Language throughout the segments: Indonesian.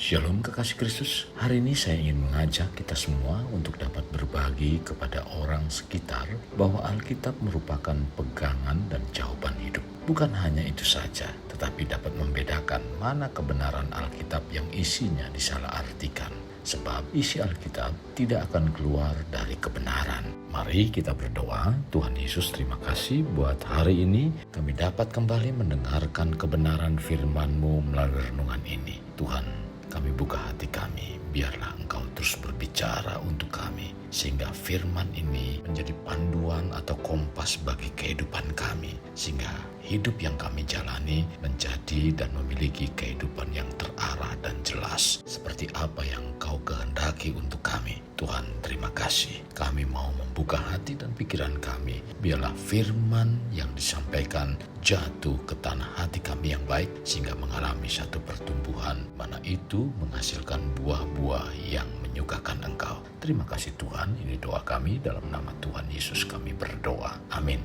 Shalom kekasih Kristus, hari ini saya ingin mengajak kita semua untuk dapat berbagi kepada orang sekitar bahwa Alkitab merupakan pegangan dan jawaban hidup. Bukan hanya itu saja, tetapi dapat membedakan mana kebenaran Alkitab yang isinya disalahartikan. Sebab isi Alkitab tidak akan keluar dari kebenaran. Mari kita berdoa. Tuhan Yesus, terima kasih buat hari ini kami dapat kembali mendengarkan kebenaran firman-Mu melalui renungan ini. Tuhan, kami buka hati kami, biarlah Engkau terus berbicara untuk kami, sehingga firman ini menjadi panduan atau kompas bagi kehidupan kami, sehingga hidup yang kami jalani menjadi dan memiliki kehidupan yang terarah dan jelas, seperti apa yang Engkau kehendaki untuk kami. Tuhan, terima kasih. Kami mau membuka hati dan pikiran kami, biarlah firman yang disampaikan jatuh ke tanah hati kami yang baik, sehingga mengalami satu pertumbuhan, mana itu menghasilkan buah-buah yang menyukakan Engkau. Terima kasih Tuhan, ini doa kami dalam nama Tuhan Yesus kami berdoa. Amin.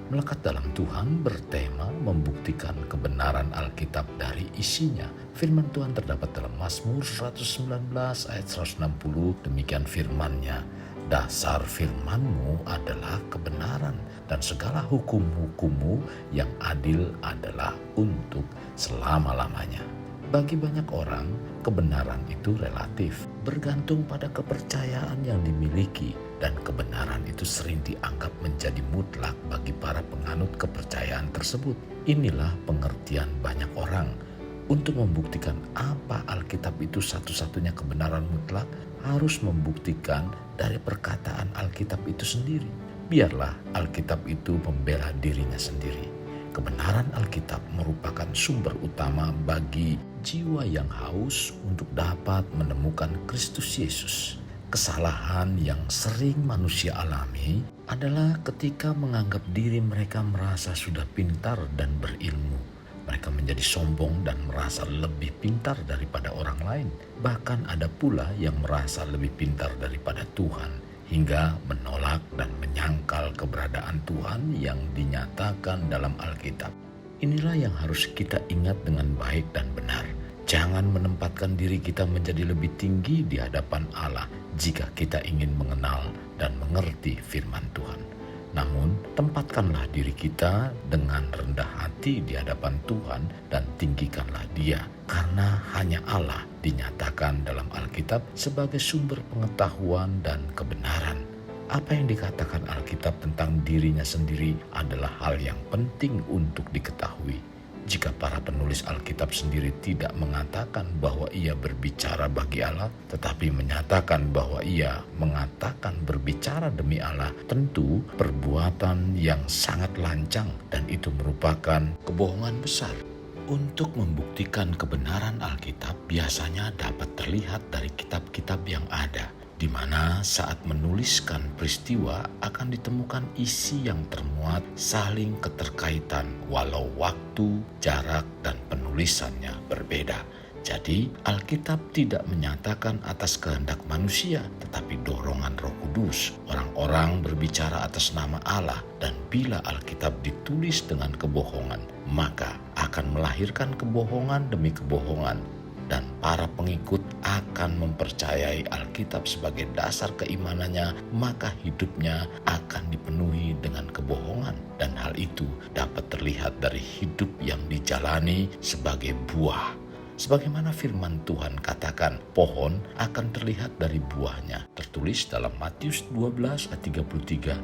Melekat dalam Tuhan bertema membuktikan kebenaran Alkitab dari isinya. Firman Tuhan terdapat dalam Mazmur 119 ayat 160, demikian firman-Nya. Dasar firman-Mu adalah kebenaran, dan segala hukum-hukum-Mu yang adil adalah untuk selama-lamanya. Bagi banyak orang, kebenaran itu relatif, bergantung pada kepercayaan yang dimiliki, dan kebenaran itu sering dianggap menjadi mutlak bagi para penganut kepercayaan tersebut. Inilah pengertian banyak orang. Untuk membuktikan apa Alkitab itu satu-satunya kebenaran mutlak, harus membuktikan dari perkataan Alkitab itu sendiri. Biarlah Alkitab itu membela dirinya sendiri. Kebenaran Alkitab merupakan sumber utama bagi jiwa yang haus untuk dapat menemukan Kristus Yesus. Kesalahan yang sering manusia alami adalah ketika menganggap diri mereka merasa sudah pintar dan berilmu. Mereka menjadi sombong dan merasa lebih pintar daripada orang lain. Bahkan ada pula yang merasa lebih pintar daripada Tuhan, hingga menolak dan menyangkal keberadaan Tuhan yang dinyatakan dalam Alkitab. Inilah yang harus kita ingat dengan baik dan benar. Jangan menempatkan diri kita menjadi lebih tinggi di hadapan Allah jika kita ingin mengenal dan mengerti firman Tuhan. Namun, tempatkanlah diri kita dengan rendah hati di hadapan Tuhan dan tinggikanlah Dia, karena hanya Allah dinyatakan dalam Alkitab sebagai sumber pengetahuan dan kebenaran. Apa yang dikatakan Alkitab tentang dirinya sendiri adalah hal yang penting untuk diketahui. Jika para penulis Alkitab sendiri tidak mengatakan bahwa ia berbicara bagi Allah, tetapi menyatakan bahwa ia mengatakan berbicara demi Allah, tentu perbuatan yang sangat lancang, dan itu merupakan kebohongan besar. Untuk membuktikan kebenaran Alkitab biasanya dapat terlihat dari kitab-kitab yang ada, di mana saat menuliskan peristiwa akan ditemukan isi yang termuat saling keterkaitan walau waktu, jarak, dan penulisannya berbeda. Jadi Alkitab tidak menyatakan atas kehendak manusia, tetapi dorongan Roh Kudus. Orang-orang berbicara atas nama Allah, dan bila Alkitab ditulis dengan kebohongan, maka akan melahirkan kebohongan demi kebohongan, dan para pengikut akan mempercayai Alkitab sebagai dasar keimanannya, maka hidupnya akan dipenuhi dengan kebohongan. Dan hal itu dapat terlihat dari hidup yang dijalani sebagai buah. Sebagaimana firman Tuhan katakan, pohon akan terlihat dari buahnya. Tertulis dalam Matius 12 ayat 33,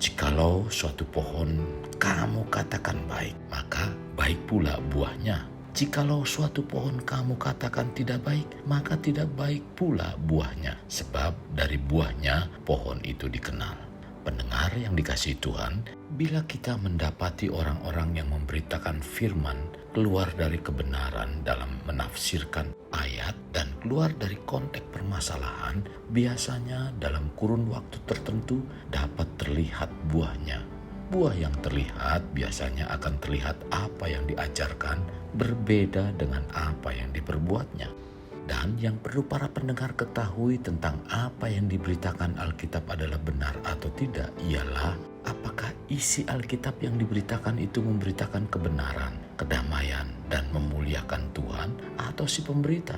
jikalau suatu pohon kamu katakan baik, maka baik pula buahnya. Jikalau suatu pohon kamu katakan tidak baik, maka tidak baik pula buahnya. Sebab dari buahnya pohon itu dikenal. Pendengar yang dikasihi Tuhan, bila kita mendapati orang-orang yang memberitakan firman keluar dari kebenaran dalam menafsirkan ayat dan keluar dari konteks permasalahan, biasanya dalam kurun waktu tertentu dapat terlihat buahnya. Buah yang terlihat biasanya akan terlihat apa yang diajarkan berbeda dengan apa yang diperbuatnya. Dan yang perlu para pendengar ketahui tentang apa yang diberitakan Alkitab adalah benar atau tidak ialah apakah isi Alkitab yang diberitakan itu memberitakan kebenaran, kedamaian, dan memuliakan Tuhan atau si pemberita.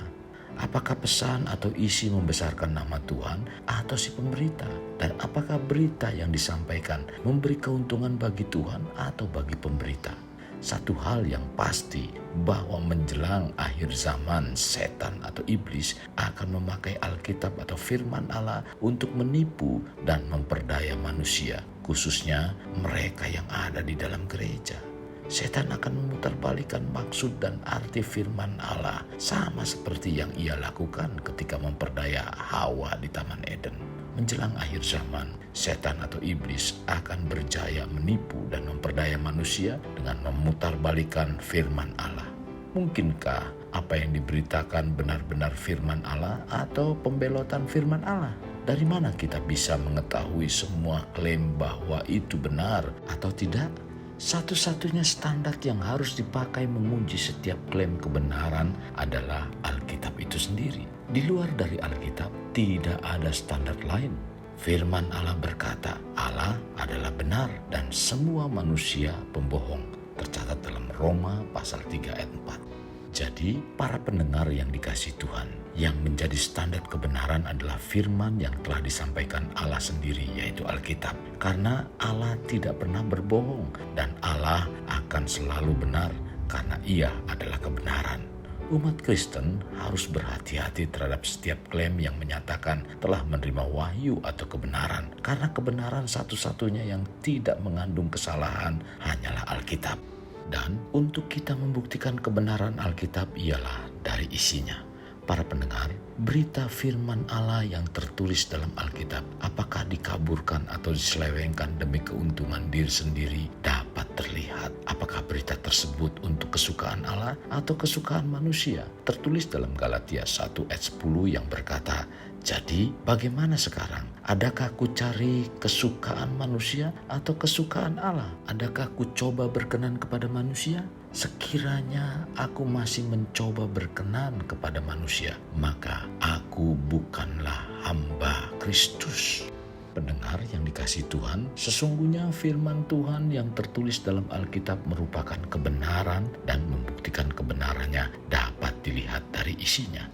Apakah pesan atau isi membesarkan nama Tuhan atau si pemberita? Dan apakah berita yang disampaikan memberi keuntungan bagi Tuhan atau bagi pemberita? Satu hal yang pasti bahwa menjelang akhir zaman, setan atau iblis akan memakai Alkitab atau firman Allah untuk menipu dan memperdaya manusia, khususnya mereka yang ada di dalam gereja. Setan akan memutarbalikkan maksud dan arti firman Allah sama seperti yang ia lakukan ketika memperdaya Hawa di Taman Eden. Menjelang akhir zaman, setan atau iblis akan berjaya menipu dan memperdaya manusia dengan memutarbalikkan firman Allah. Mungkinkah apa yang diberitakan benar-benar firman Allah atau pembelotan firman Allah? Dari mana kita bisa mengetahui semua klaim bahwa itu benar atau tidak? Satu-satunya standar yang harus dipakai menguji setiap klaim kebenaran adalah Alkitab itu sendiri. Di luar dari Alkitab, tidak ada standar lain. Firman Allah berkata, Allah adalah benar dan semua manusia pembohong. Tercatat dalam Roma pasal 3 ayat 4. Jadi, para pendengar yang dikasihi Tuhan, yang menjadi standar kebenaran adalah firman yang telah disampaikan Allah sendiri, yaitu Alkitab. Karena Allah tidak pernah berbohong dan Allah akan selalu benar karena Ia adalah kebenaran. Umat Kristen harus berhati-hati terhadap setiap klaim yang menyatakan telah menerima wahyu atau kebenaran, karena kebenaran satu-satunya yang tidak mengandung kesalahan hanyalah Alkitab. Dan untuk kita membuktikan kebenaran Alkitab ialah dari isinya. Para pendengar, berita firman Allah yang tertulis dalam Alkitab, apakah dikaburkan atau diselewengkan demi keuntungan diri sendiri, dapat terlihat apakah berita tersebut untuk kesukaan Allah atau kesukaan manusia. Tertulis dalam Galatia 1 ayat 10 yang berkata, jadi bagaimana sekarang? Adakah ku cari kesukaan manusia atau kesukaan Allah? Adakah ku coba berkenan kepada manusia? Sekiranya aku masih mencoba berkenan kepada manusia, maka aku bukanlah hamba Kristus. Pendengar yang dikasihi Tuhan, sesungguhnya firman Tuhan yang tertulis dalam Alkitab merupakan kebenaran dan membuktikan kebenarannya dapat dilihat dari isinya.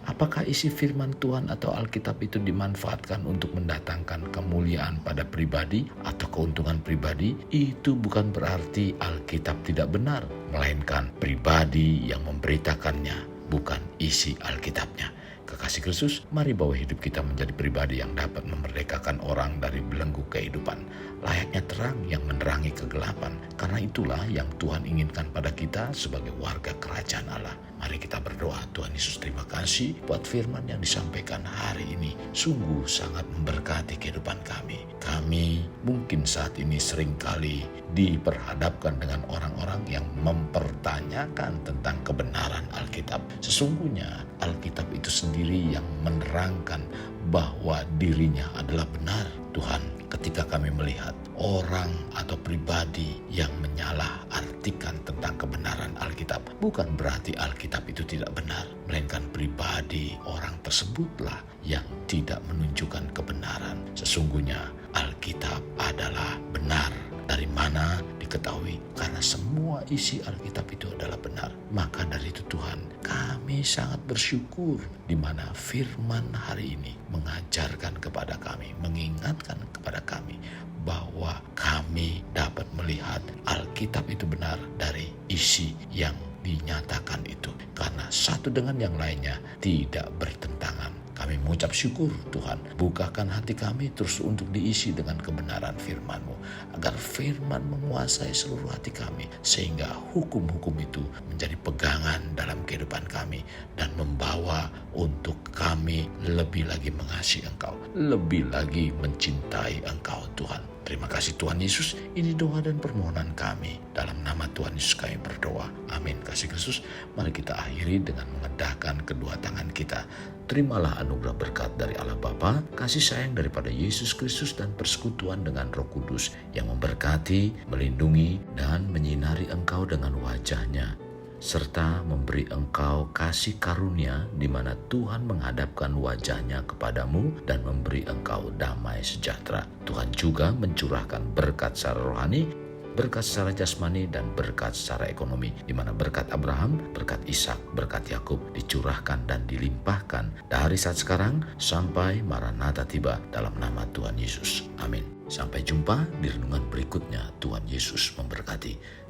Apakah isi firman Tuhan atau Alkitab itu dimanfaatkan untuk mendatangkan kemuliaan pada pribadi atau keuntungan pribadi? Itu bukan berarti Alkitab tidak benar, melainkan pribadi yang memberitakannya, bukan isi Alkitabnya. Kekasih Kristus, mari bawa hidup kita menjadi pribadi yang dapat memerdekakan orang dari belenggu kehidupan, layaknya terang yang menerangi kegelapan. Karena itulah yang Tuhan inginkan pada kita sebagai warga kerajaan Allah. Mari kita berdoa. Tuhan Yesus, terima kasih buat firman yang disampaikan hari ini. Sungguh sangat memberkati kehidupan kami. Kami mungkin saat ini seringkali diperhadapkan dengan orang-orang yang mempertanyakan tentang kebenaran Alkitab. Sesungguhnya Alkitab itu sendiri yang menerangkan bahwa dirinya adalah benar. Tuhan, ketika kami melihat orang atau pribadi yang menyalahartikan tentang kebenaran Alkitab, bukan berarti Alkitab itu tidak benar, melainkan pribadi orang tersebutlah yang tidak menunjukkan kebenaran. Sesungguhnya Alkitab adalah benar. Dari mana diketahui? Karena semua isi Alkitab itu adalah benar. Maka dari itu Tuhan, kami sangat bersyukur di mana firman hari ini mengajarkan kepada kami, mengingatkan kepada kami bahwa kami dapat melihat Alkitab itu benar dari isi yang dinyatakan itu. Karena satu dengan yang lainnya tidak bertentangan. Kami mengucap syukur Tuhan, bukakan hati kami terus untuk diisi dengan kebenaran firman-Mu, agar firman menguasai seluruh hati kami, sehingga hukum-hukum itu menjadi pegangan dalam kehidupan kami, dan membawa untuk kami lebih lagi mengasihi Engkau, lebih lagi mencintai Engkau Tuhan. Terima kasih Tuhan Yesus, ini doa dan permohonan kami. Dalam nama Tuhan Yesus kami berdoa. Amin. Kasih Kristus, mari kita akhiri dengan mengedahkan kedua tangan kita. Terimalah anugerah berkat dari Allah Bapa, kasih sayang daripada Yesus Kristus, dan persekutuan dengan Roh Kudus yang memberkati, melindungi, dan menyinari engkau dengan wajah-Nya, serta memberi engkau kasih karunia di mana Tuhan menghadapkan wajah-Nya kepadamu dan memberi engkau damai sejahtera. Tuhan juga mencurahkan berkat secara rohani berkat secara jasmani dan berkat secara ekonomi, di mana berkat Abraham, berkat Ishak, berkat Yakub dicurahkan dan dilimpahkan dari saat sekarang sampai Maranatha tiba dalam nama Tuhan Yesus. Amin. Sampai jumpa di renungan berikutnya. Tuhan Yesus memberkati.